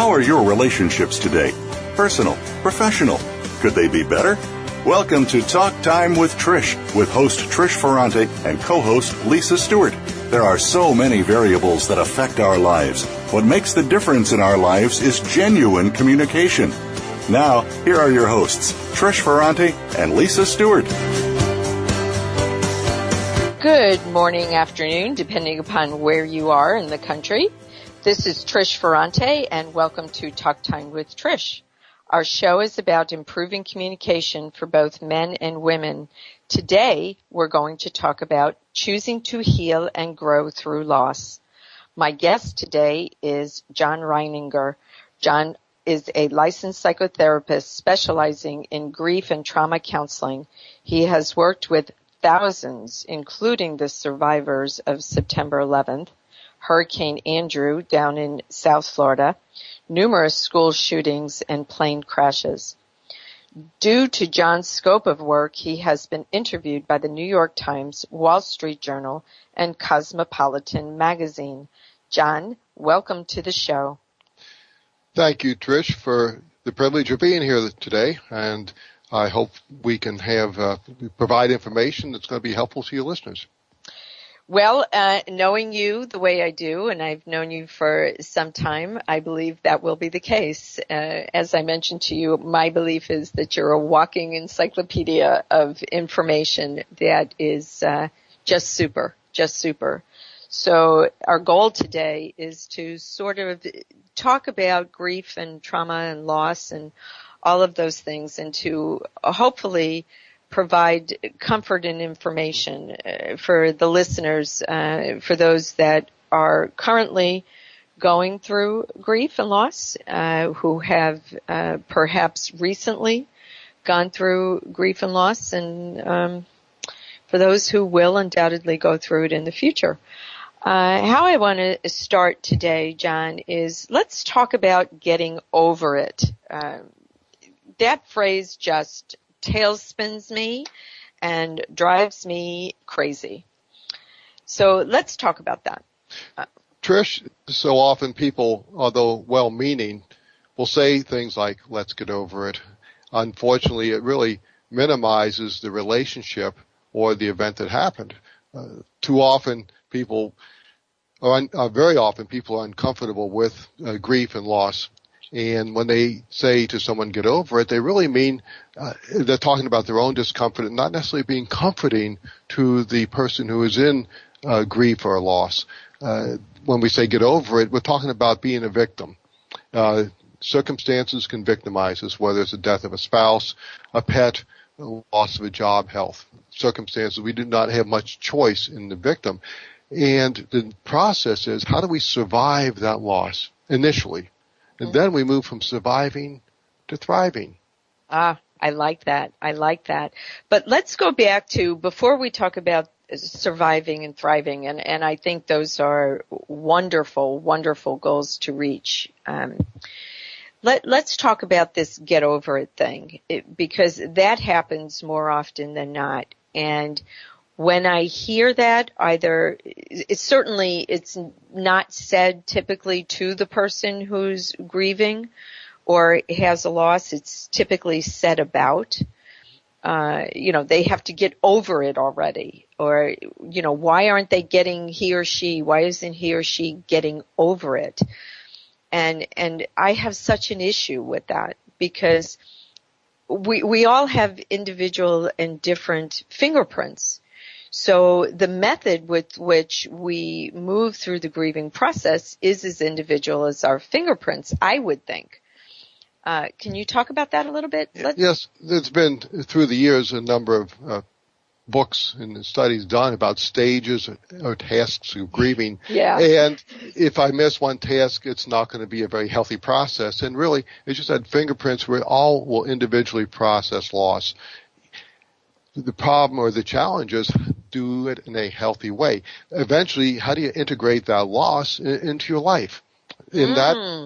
How are your relationships today? Personal, professional. Could they be better? Welcome to Talk Time with Trish, with host Trish Forante and co-host Lisa Stewart. There are so many variables that affect our lives. What makes the difference in our lives is genuine communication. Now, here are your hosts, Trish Forante and Lisa Stewart. Good morning, afternoon, depending upon where you are in the country. This is Trish Forante, and welcome to Talk Time with Trish. Our show is about improving communication for both men and women. Today, we're going to talk about choosing to heal and grow through loss. My guest today is John Reininger. John is a licensed psychotherapist specializing in grief and trauma counseling. He has worked with thousands, including the survivors of September 11th, Hurricane Andrew down in South Florida, numerous school shootings and plane crashes. Due to John's scope of work, he has been interviewed by the New York Times, Wall Street Journal, and Cosmopolitan magazine. John, welcome to the show. Thank you, Trish, for the privilege of being here today, and I hope we can provide information that's going to be helpful to your listeners. Well, knowing you the way I do, and I've known you for some time, I believe that will be the case. As I mentioned to you, my belief is that you're a walking encyclopedia of information that is just super. So our goal today is to sort of talk about grief and trauma and loss and all of those things, and to hopefully provide comfort and information for the listeners, for those that are currently going through grief and loss, who have perhaps recently gone through grief and loss, and for those who will undoubtedly go through it in the future. How I want to start today, John, is let's talk about getting over it. That phrase just tailspins me and drives me crazy. So let's talk about that. Trish, so often people, although well-meaning, will say things like, let's get over it. Unfortunately, it really minimizes the relationship or the event that happened. Very often people are uncomfortable with grief and loss. And when they say to someone, get over it, they really mean they're talking about their own discomfort and not necessarily being comforting to the person who is in grief or loss. When we say get over it, we're talking about being a victim. Circumstances can victimize us, whether it's the death of a spouse, a pet, loss of a job, health. Circumstances, we do not have much choice in the victim. And the process is, how do we survive that loss initially? And then we move from surviving to thriving. I like that. But let's go back to, before we talk about surviving and thriving, and I think those are wonderful, wonderful goals to reach. Let's talk about this get over it thing, because that happens more often than not. And when I hear that, either it's not said typically to the person who's grieving or has a loss. It's typically said about, they have to get over it already, or, why aren't they why isn't he or she getting over it? And I have such an issue with that, because we all have individual and different fingerprints. So the method with which we move through the grieving process is as individual as our fingerprints, I would think. Can you talk about that a little bit? Yes, there's been, through the years, a number of books and studies done about stages or tasks of grieving. Yeah. And if I miss one task, it's not going to be a very healthy process. And really, it's just that fingerprints where all will individually process loss. The problem or the challenge is do it in a healthy way. Eventually, how do you integrate that loss into your life? And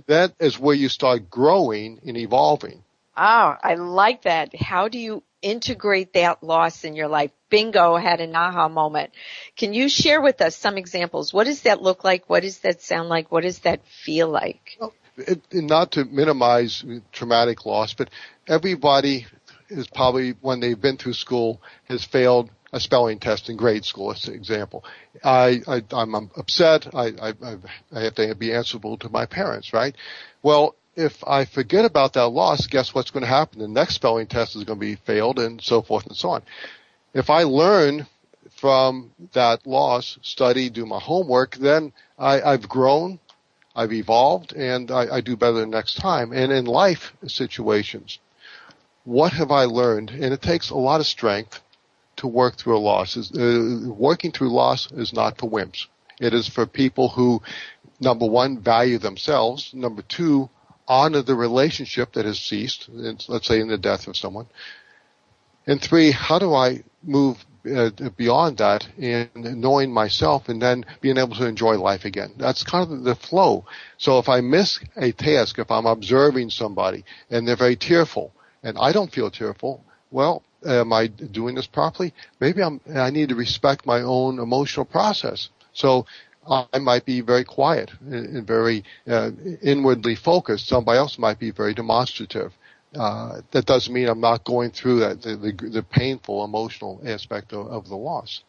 that is where you start growing and evolving. Oh, I like that. How do you integrate that loss in your life? Bingo, had an aha moment. Can you share with us some examples? What does that look like? What does that sound like? What does that feel like? not to minimize traumatic loss, but everybody is probably, when they've been through school, has failed a spelling test in grade school, as an example. I'm upset. I have to be answerable to my parents, right? Well, if I forget about that loss, guess what's going to happen? The next spelling test is going to be failed, and so forth and so on. If I learn from that loss, study, do my homework, then I've grown, I've evolved, and I do better the next time. And in life situations, what have I learned? And it takes a lot of strength to work through a loss. Working through loss is not for wimps. It is for people who, number one, value themselves. Number two, honor the relationship that has ceased, let's say in the death of someone. And three, how do I move beyond that and knowing myself and then being able to enjoy life again? That's kind of the flow. So if I miss a task, if I'm observing somebody and they're very tearful and I don't feel tearful, well, am I doing this properly? Maybe I need to respect my own emotional process. So I might be very quiet and very inwardly focused. Somebody else might be very demonstrative. That doesn't mean I'm not going through that, the painful emotional aspect of the loss.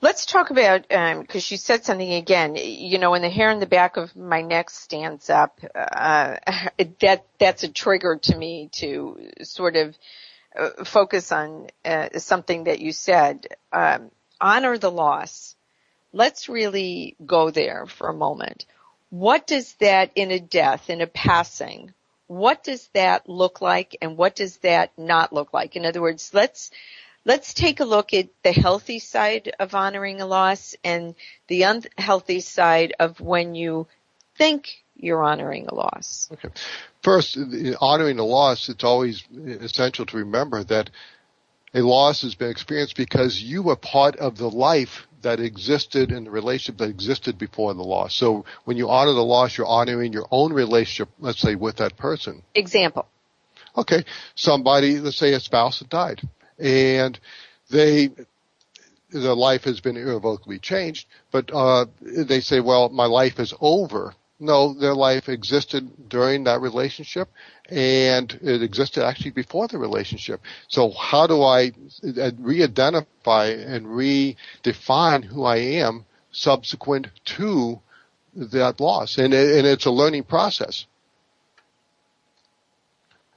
Let's talk about, because you said something again, when the hair in the back of my neck stands up, that's a trigger to me to sort of focus on something that you said. Honor the loss. Let's really go there for a moment. What does that, in a death, in a passing, what does that look like and what does that not look like? In other words, let's take a look at the healthy side of honoring a loss and the unhealthy side of when you think you're honoring a loss. Okay. First, honoring a loss, it's always essential to remember that a loss has been experienced because you were part of the life that existed in the relationship that existed before the loss. So when you honor the loss, you're honoring your own relationship, let's say, with that person. Example. Okay. Somebody, let's say a spouse that died, and their life has been irrevocably changed, but they say, well, my life is over. No, their life existed during that relationship, and it existed actually before the relationship. So how do I re-identify and redefine who I am subsequent to that loss? And it's a learning process.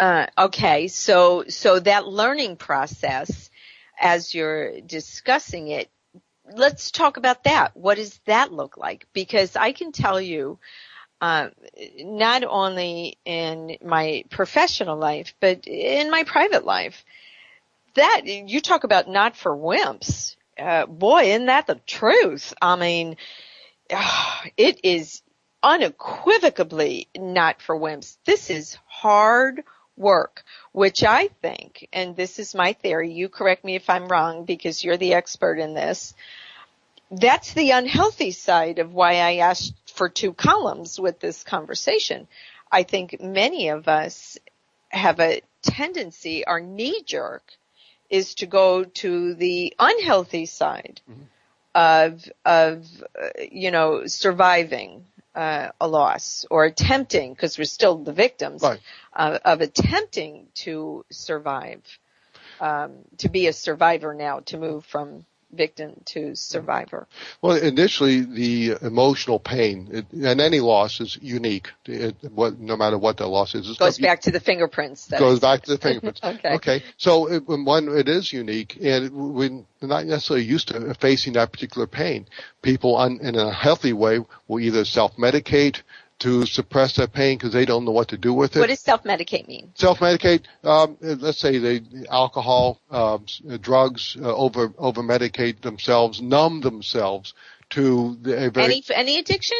Okay, so that learning process, as you're discussing it, let's talk about that. What does that look like? Because I can tell you, not only in my professional life, but in my private life, that you talk about not for wimps. Boy, isn't that the truth? I mean, it is unequivocally not for wimps. This is hard work, which I think, and this is my theory, you correct me if I'm wrong because you're the expert in this, that's the unhealthy side of why I asked for 2 columns with this conversation. I think many of us have a tendency, our knee-jerk is to go to the unhealthy side of surviving a loss or attempting, because we're still the victims, right, of attempting to survive, to be a survivor now, to move from victim to survivor. Well, initially, the emotional pain and any loss is unique. No matter what the loss is, goes back to the fingerprints. Goes back to the fingerprints. Okay. So it is unique, and we're not necessarily used to facing that particular pain. People in a healthy way will either self-medicate to suppress that pain because they don't know what to do with it. What does self-medicate mean? Self-medicate, let's say they alcohol, drugs, over-medicate themselves, numb themselves to a very... Any addiction?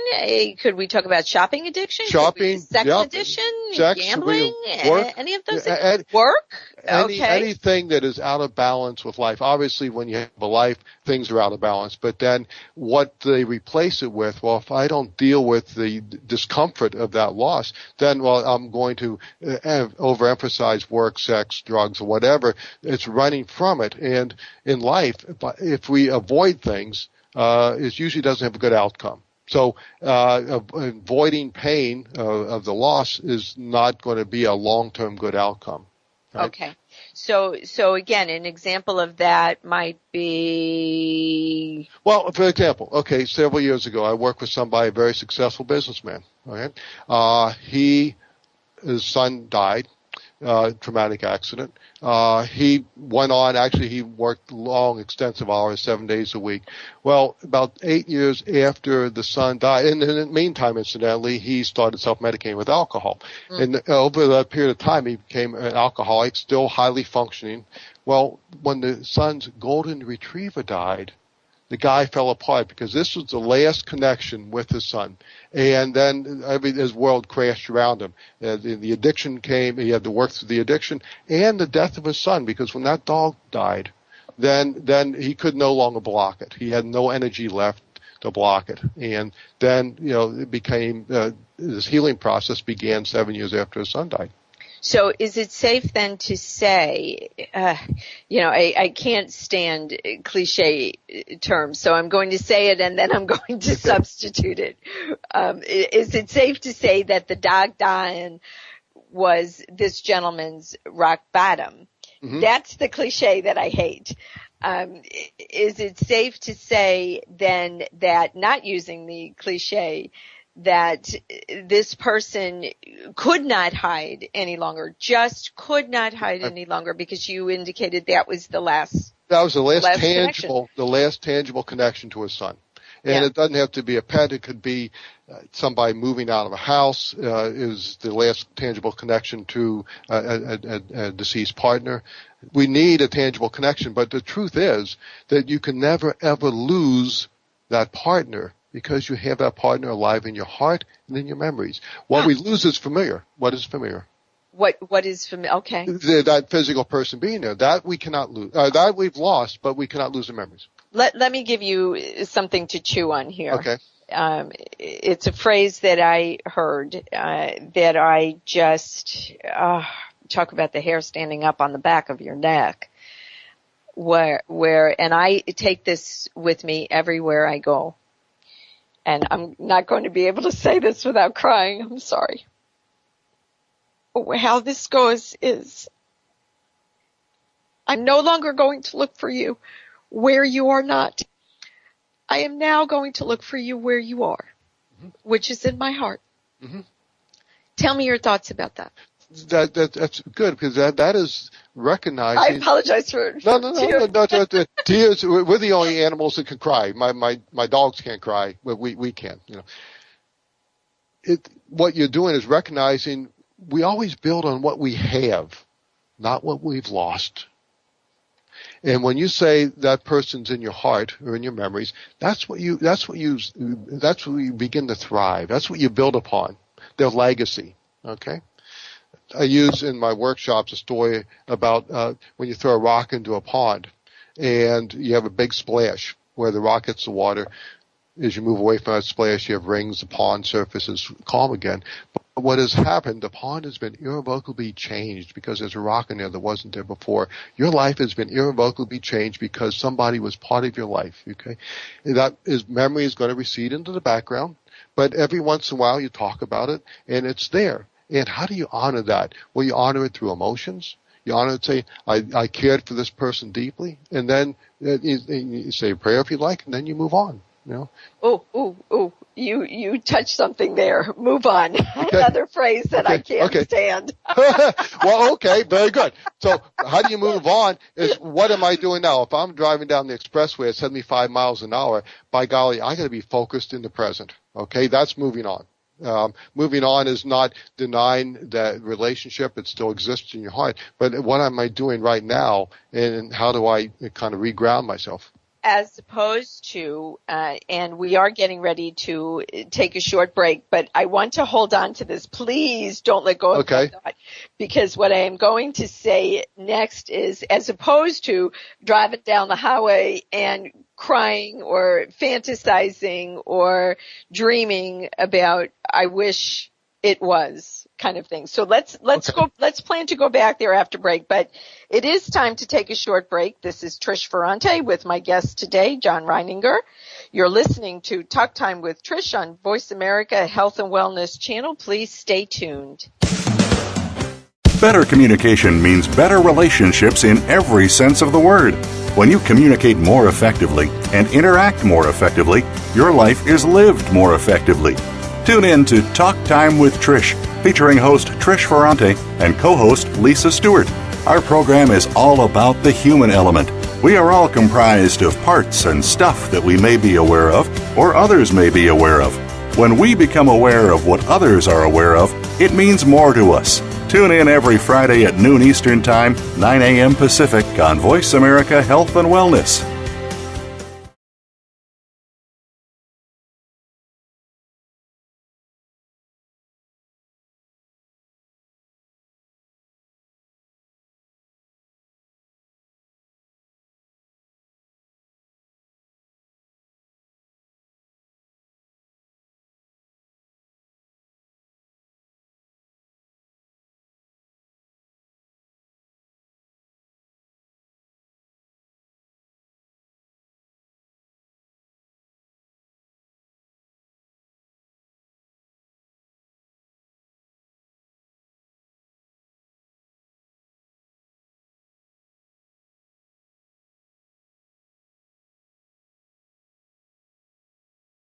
Could we talk about shopping addiction? Shopping, sex addiction? Sex, gambling? work, any of those things? Work? Okay. Anything that is out of balance with life. Obviously, when you have a life, things are out of balance. But then what they replace it with, well, if I don't deal with the discomfort of that loss, then, well, I'm going to overemphasize work, sex, drugs, or whatever. It's running from it. And in life, if we avoid things, it usually doesn't have a good outcome. So avoiding pain of the loss is not going to be a long-term good outcome. Right? Okay. So again, an example of that might be... Well, for example, okay, several years ago, I worked with somebody, a very successful businessman. Okay, his son died. Traumatic accident. He went on, actually he worked long, extensive hours, 7 days a week. Well, about 8 years after the son died, and in the meantime, incidentally, he started self-medicating with alcohol. And over that period of time, he became an alcoholic, still highly functioning. Well, when the son's golden retriever died, the guy fell apart because this was the last connection with his son. And then his world crashed around him. The addiction came. He had to work through the addiction and the death of his son, because when that dog died, then he could no longer block it. He had no energy left to block it. And then, it became, this healing process began 7 years after his son died. So is it safe then to say, I can't stand cliche terms, so I'm going to say it and then I'm going to substitute it. Is it safe to say that the dog dying was this gentleman's rock bottom? Mm-hmm. That's the cliche that I hate. Is it safe to say then that, not using the cliche, that this person could not hide any longer, just could not hide any longer, because you indicated that was the last. That was the last tangible connection to his son. And it doesn't have to be a pet. It could be somebody moving out of a house is the last tangible connection to a deceased partner. We need a tangible connection, but the truth is that you can never, ever lose that partner, because you have that partner alive in your heart and in your memories. What we lose is familiar. What is familiar? What is familiar? Okay. That physical person being there. That we cannot lose. That we've lost, but we cannot lose the memories. Let me give you something to chew on here. Okay. It's a phrase that I heard that I just talk about the hair standing up on the back of your neck. Where and I take this with me everywhere I go. And I'm not going to be able to say this without crying. I'm sorry. How this goes is, I'm no longer going to look for you where you are not. I am now going to look for you where you are, which is in my heart. Mm-hmm. Tell me your thoughts about that. That's good, because that is recognizing. I apologize for no. Tears. We're the only animals that can cry. My dogs can't cry, but we can. What you're doing is recognizing we always build on what we have, not what we've lost. And when you say that person's in your heart or in your memories, that's what you begin to thrive. That's what you build upon, their legacy. Okay. I use in my workshops a story about when you throw a rock into a pond and you have a big splash where the rock hits the water. As you move away from that splash, you have rings, the pond surface is calm again. But what has happened, the pond has been irrevocably changed because there's a rock in there that wasn't there before. Your life has been irrevocably changed because somebody was part of your life, okay? Memory is going to recede into the background, but every once in a while you talk about it and it's there. And how do you honor that? Well, you honor it through emotions. You honor it, say, I cared for this person deeply. And then you say a prayer if you like, and then you move on. Oh, you touched something there. Move on. Okay. Another phrase that I can't stand. Well, okay, very good. So how do you move on is, what am I doing now? If I'm driving down the expressway at 75 miles an hour, by golly, I got to be focused in the present. Okay, that's moving on. Moving on is not denying that relationship. It still exists in your heart. But what am I doing right now, and how do I kind of reground myself? As opposed to, and we are getting ready to take a short break, but I want to hold on to this. Please don't let go of that thought, because what I am going to say next is, as opposed to driving down the highway and crying or fantasizing or dreaming about, I wish it was, kind of thing. So let's plan to go back there after break, but it is time to take a short break. This is Trish Forante with my guest today, John Reininger. You're listening to Talk Time with Trish on Voice America Health and Wellness channel. Please stay tuned. Better communication means better relationships in every sense of the word. When you communicate more effectively and interact more effectively, your life is lived more effectively. Tune in to Talk Time with Trish, featuring host Trish Forante and co-host Lisa Stewart. Our program is all about the human element. We are all comprised of parts and stuff that we may be aware of or others may be aware of. When we become aware of what others are aware of, it means more to us. Tune in every Friday at noon Eastern Time, 9 a.m. Pacific on Voice America Health and Wellness.